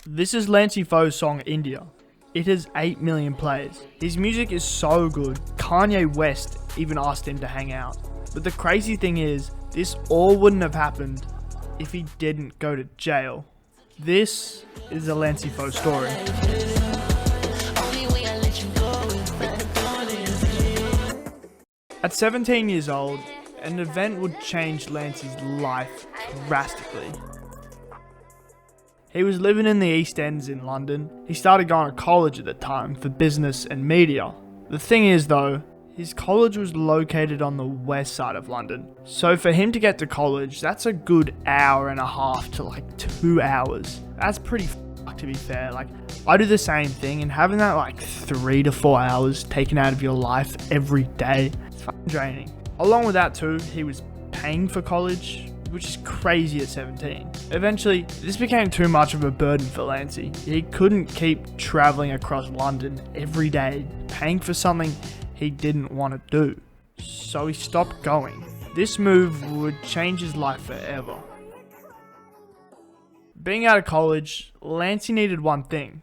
This is Lancey Foux' song India. It has 8 million plays. His music is so good, Kanye West even asked him to hang out. But the crazy thing is, this all wouldn't have happened if he didn't go to jail. This is a Lancey Foux story. At 17 years old, an event would change Lancey's life drastically. He was living in the East Ends in London. He started going to college at the time for business and media. The thing is though, his college was located on the west side of London. So for him to get to college, that's a good hour and a half to like 2 hours. That's pretty fucked to be fair. Like, I do the same thing, and having that like 3 to 4 hours taken out of your life every day, it's fucking draining. Along with that too, he was paying for college, which is crazy at 17. Eventually, this became too much of a burden for Lancey. He couldn't keep travelling across London every day, paying for something he didn't want to do. So he stopped going. This move would change his life forever. Being out of college, Lancey needed one thing: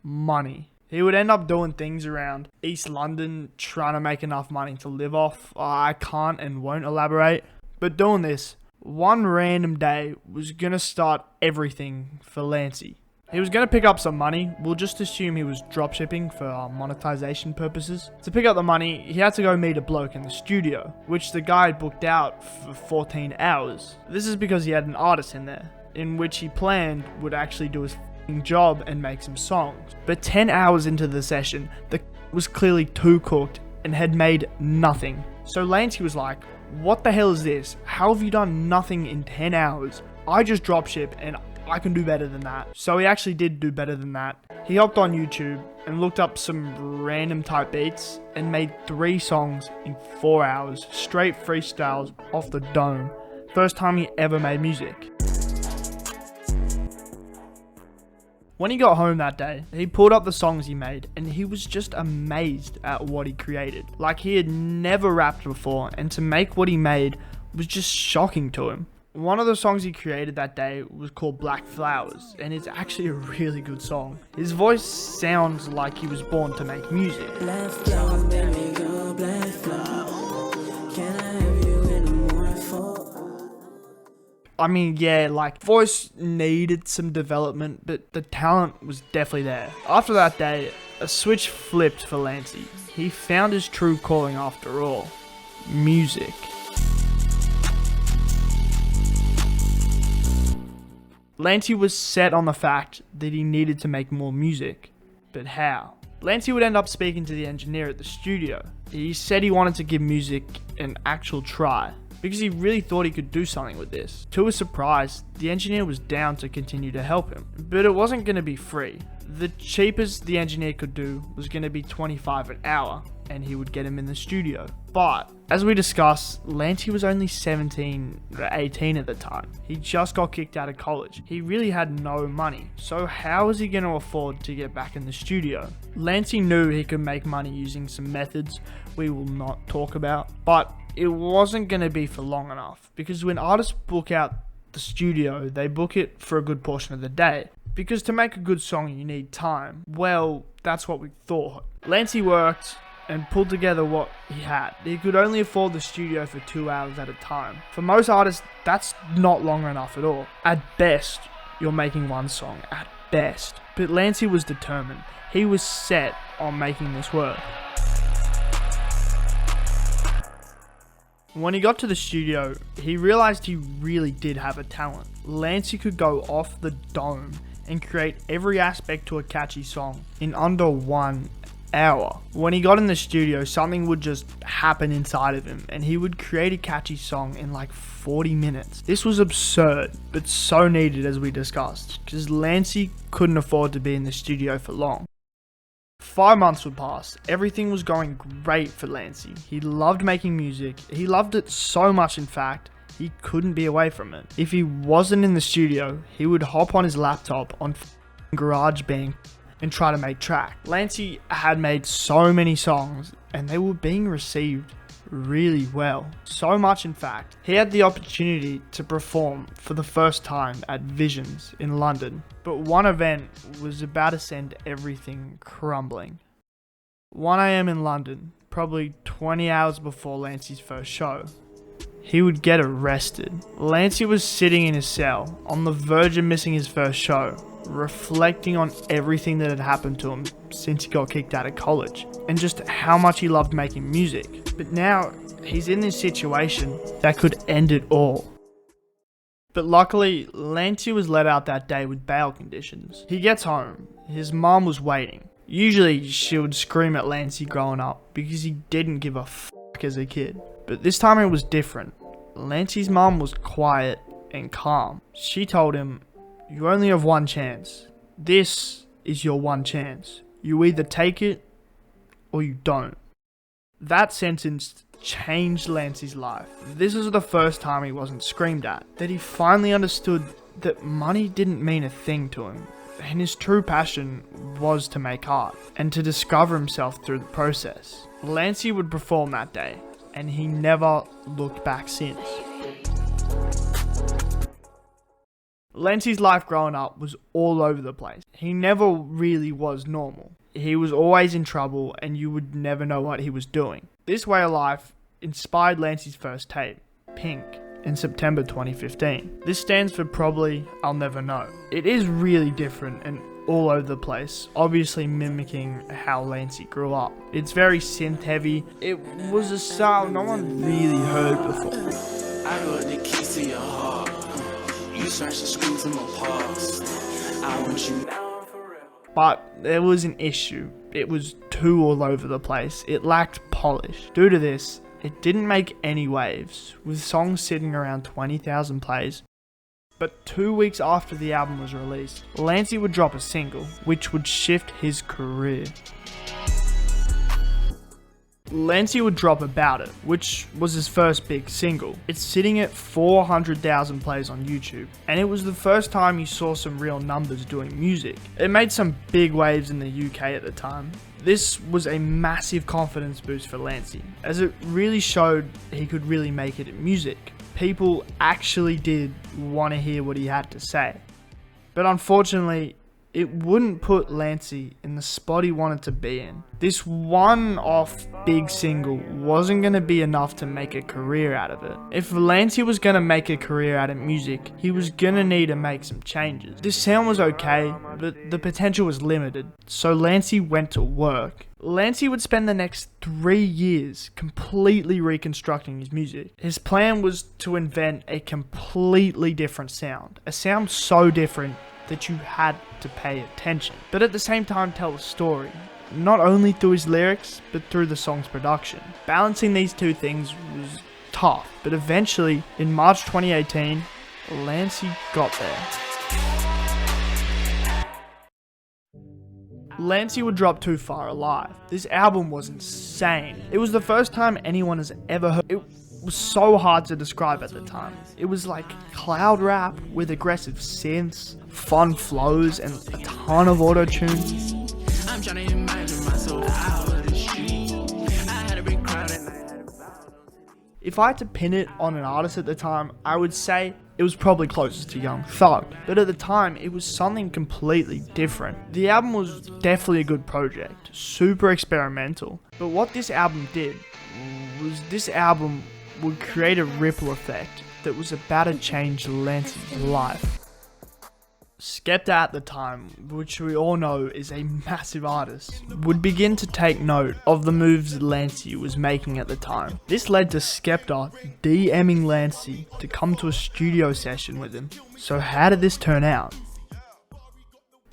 money. He would end up doing things around East London, trying to make enough money to live off. I can't and won't elaborate. But doing this, one random day was going to start everything for Lancey. He was going to pick up some money. We'll just assume he was dropshipping for monetization purposes. To pick up the money, he had to go meet a bloke in the studio, which the guy had booked out for 14 hours. This is because he had an artist in there, in which he planned would actually do his job and make some songs. But 10 hours into the session, the was clearly too cooked and had made nothing. So Lancey was like, what the hell is this? How have you done nothing in 10 hours? I just dropship and I can do better than that. So he actually did do better than that. He hopped on YouTube and looked up some random type beats and made 3 songs in 4 hours, straight freestyles off the dome. First time he ever made music. When he got home that day, he pulled up the songs he made and he was just amazed at what he created. Like, he had never rapped before, and to make what he made was just shocking to him. One of the songs he created that day was called Black Flowers, and it's actually a really good song. His voice sounds like he was born to make music. Black flower, baby girl, black flower. Can I have you in the morning for? I mean, yeah, like, voice needed some development, but the talent was definitely there. After that day, a switch flipped for Lancey. He found his true calling after all: music. Lancey was set on the fact that he needed to make more music. But how? Lancey would end up speaking to the engineer at the studio. He said he wanted to give music an actual try, because he really thought he could do something with this. To his surprise, the engineer was down to continue to help him, but it wasn't going to be free. The cheapest the engineer could do was going to be $25 an hour, and he would get him in the studio. But, as we discussed, Lancey was only 17 or 18 at the time. He just got kicked out of college. He really had no money, so how was he going to afford to get back in the studio? Lancey knew he could make money using some methods we will not talk about, but it wasn't going to be for long enough, because when artists book out the studio, they book it for a good portion of the day, because to make a good song you need time. Well, that's what we thought. Lancey worked and pulled together what he had. He could only afford the studio for 2 hours at a time. For most artists, that's not long enough at all. At best, you're making one song, at best. But Lancey was determined. He was set on making this work. When he got to the studio, he realized he really did have a talent. Lancey could go off the dome and create every aspect to a catchy song in under 1 hour. When he got in the studio, something would just happen inside of him, and he would create a catchy song in like 40 minutes. This was absurd, but so needed, as we discussed, because Lancey couldn't afford to be in the studio for long. 5 months would pass. Everything was going great for Lancey. He loved making music. He loved it so much, in fact, he couldn't be away from it. If he wasn't in the studio, he would hop on his laptop on GarageBand and try to make tracks. Lancey had made so many songs, and they were being received really well. So much in fact, he had the opportunity to perform for the first time at Visions in London, but one event was about to send everything crumbling. 1 AM in London, probably 20 hours before Lancey's first show, he would get arrested. Lancey was sitting in his cell, on the verge of missing his first show, reflecting on everything that had happened to him since he got kicked out of college, and just how much he loved making music. But now, he's in this situation that could end it all. But luckily, Lancey was let out that day with bail conditions. He gets home, his mom was waiting. Usually, she would scream at Lancey growing up because he didn't give a fuck as a kid. But this time it was different. Lancey's mom was quiet and calm. She told him, "You only have one chance. This is your one chance. You either take it or you don't." That sentence changed Lancey's life. This was the first time he wasn't screamed at, that he finally understood that money didn't mean a thing to him, and his true passion was to make art and to discover himself through the process. Lancey would perform that day, and he never looked back since. Lancey's life growing up was all over the place. He never really was normal. He was always in trouble and you would never know what he was doing. This way of life inspired Lancey's first tape, Pink, in September 2015. This stands for Probably I'll Never Know. It is really different and all over the place, obviously mimicking how Lancey grew up. It's very synth heavy. It was a style no one really heard before. I got the keys to your heart. You search the screws in my past. I want you now and forever. But there was an issue. It was too all over the place. It lacked polish. Due to this, it didn't make any waves, with songs sitting around 20,000 plays. But 2 weeks after the album was released, Lancey would drop a single, which would shift his career. Lancey would drop About It, which was his first big single. It's sitting at 400,000 plays on YouTube, and it was the first time you saw some real numbers doing music. It made some big waves in the UK at the time. This was a massive confidence boost for Lancey, as it really showed he could really make it in music. People actually did want to hear what he had to say. But unfortunately, it wouldn't put Lancey in the spot he wanted to be in. This one-off big single wasn't going to be enough to make a career out of it. If Lancey was going to make a career out of music, he was going to need to make some changes. This sound was okay, but the potential was limited, so Lancey went to work. Lancey would spend the next 3 years completely reconstructing his music. His plan was to invent a completely different sound, a sound so different that you had to pay attention, but at the same time tell a story, not only through his lyrics, but through the song's production. Balancing these two things was tough, but eventually, in March 2018, Lancey got there. Lancey would drop Too Far Alive. This album was insane. It was the first time anyone has ever heard it. Was so hard to describe at the time. It was like cloud rap with aggressive synths, fun flows, and a ton of auto-tunes. I'm trying to imagine myself out of the street. I had a big crowd and I had a battle. If I had to pin it on an artist at the time, I would say it was probably closest to Young Thug. But at the time, it was something completely different. The album was definitely a good project, super experimental. But what this album did was this album would create a ripple effect that was about to change Lancey's life. Skepta at the time, which we all know is a massive artist, would begin to take note of the moves Lancey was making at the time. This led to Skepta DMing Lancey to come to a studio session with him. So how did this turn out?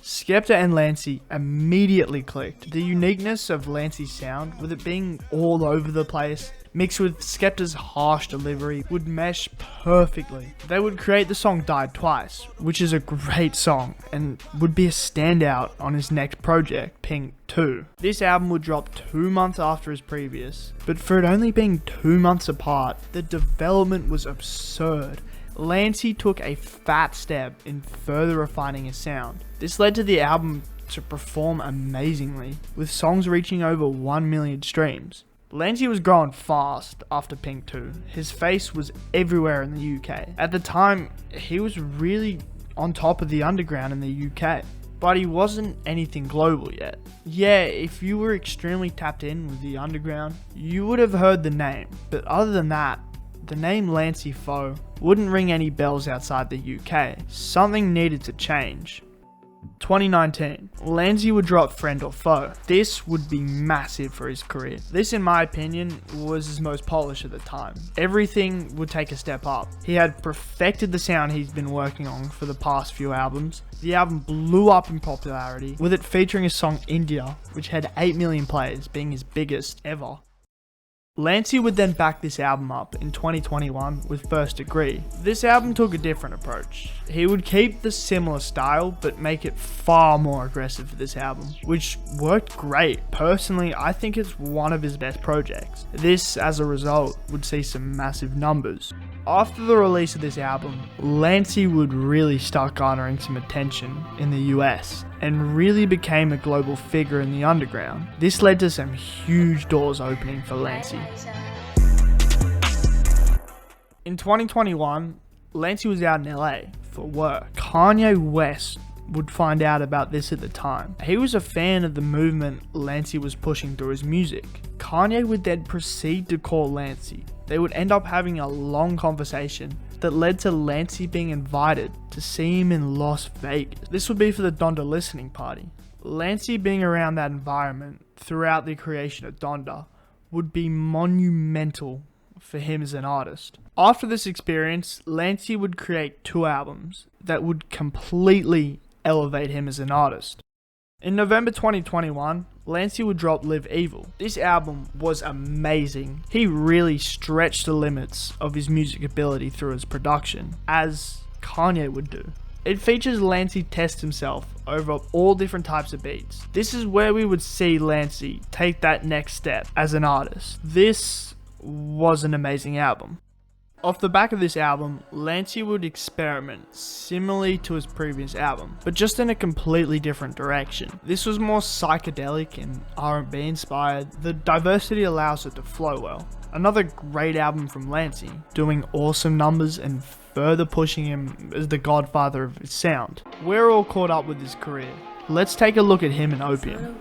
Skepta and Lancey immediately clicked. The uniqueness of Lancey's sound, with it being all over the place, mixed with Skepta's harsh delivery, would mesh perfectly. They would create the song Died Twice, which is a great song and would be a standout on his next project, Pink 2. This album would drop 2 months after his previous, but for it only being 2 months apart, the development was absurd. Lancey took a fat step in further refining his sound. This led to the album to perform amazingly, with songs reaching over 1 million streams. Lancey was growing fast after Pink 2. His face was everywhere in the UK. At the time, he was really on top of the underground in the UK, but he wasn't anything global yet. Yeah, if you were extremely tapped in with the underground, you would have heard the name, but other than that, the name Lancey Foux wouldn't ring any bells outside the UK. Something needed to change. 2019, Lancey would drop Friend or Foe. This would be massive for his career. This, in my opinion, was his most polished at the time. Everything would take a step up. He had perfected the sound he's been working on for the past few albums. The album blew up in popularity, with it featuring his song India, which had 8 million plays, being his biggest ever. Lancey would then back this album up in 2021 with First Degree. This album took a different approach. He would keep the similar style but make it far more aggressive for this album, which worked great. Personally, I think it's one of his best projects. This, as a result, would see some massive numbers. After the release of this album, Lancey would really start garnering some attention in the US and really became a global figure in the underground. This led to some huge doors opening for Lancey. In 2021, Lancey was out in LA for work. Kanye West would find out about this at the time. He was a fan of the movement Lancey was pushing through his music. Kanye would then proceed to call Lancey. They would end up having a long conversation that led to Lancey being invited to see him in Las Vegas. This would be for the Donda listening party. Lancey being around that environment throughout the creation of Donda would be monumental for him as an artist. After this experience, Lancey would create 2 albums that would completely elevate him as an artist. In November 2021, Lancey would drop Live Evil. This album was amazing. He really stretched the limits of his music ability through his production, as Kanye would do. It features Lancey test himself over all different types of beats. This is where we would see Lancey take that next step as an artist. This was an amazing album. Off the back of this album, Lancey would experiment similarly to his previous album, but just in a completely different direction. This was more psychedelic and R&B inspired. The diversity allows it to flow well. Another great album from Lancey, doing awesome numbers and further pushing him as the godfather of his sound. We're all caught up with his career. Let's take a look at him in Opium.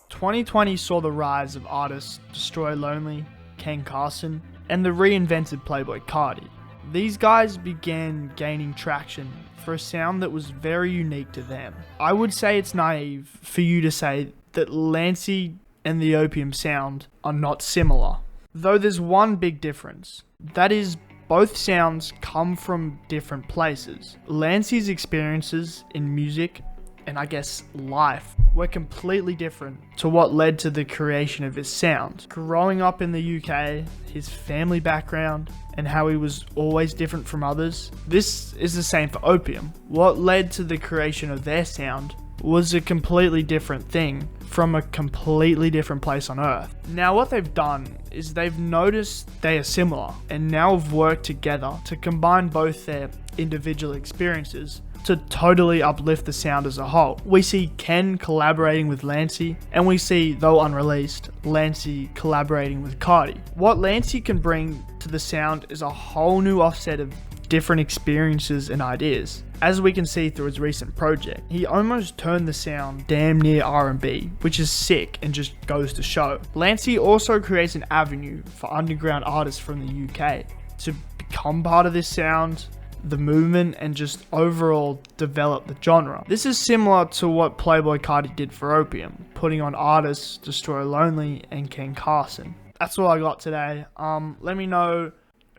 2020 saw the rise of artists Destroy Lonely, Ken Carson, and the reinvented Playboi Carti. These guys began gaining traction for a sound that was very unique to them. I would say it's naive for you to say that Lancey and the Opium sound are not similar, though there's one big difference. That is, both sounds come from different places. Lancey's experiences in music and I guess life were completely different to what led to the creation of his sound. Growing up in the UK, his family background, and how he was always different from others. This is the same for Opium. What led to the creation of their sound was a completely different thing from a completely different place on earth. Now what they've done is they've noticed they are similar and now have worked together to combine both their individual experiences to totally uplift the sound as a whole. We see Ken collaborating with Lancey, and we see, though unreleased, Lancey collaborating with Carti. What Lancey can bring to the sound is a whole new offset of different experiences and ideas. As we can see through his recent project, he almost turned the sound damn near R&B, which is sick and just goes to show. Lancey also creates an avenue for underground artists from the UK to become part of this sound, the movement, and just overall develop the genre. This is similar to what Playboi Carti did for Opium, putting on artists Destroy Lonely and Ken Carson. That's all I got today. Let me know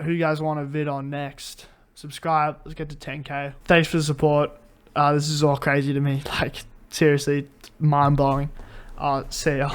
who you guys want a vid on next. Subscribe, let's get to 10k. Thanks for the support. This is all crazy to me, like seriously, mind blowing. See ya.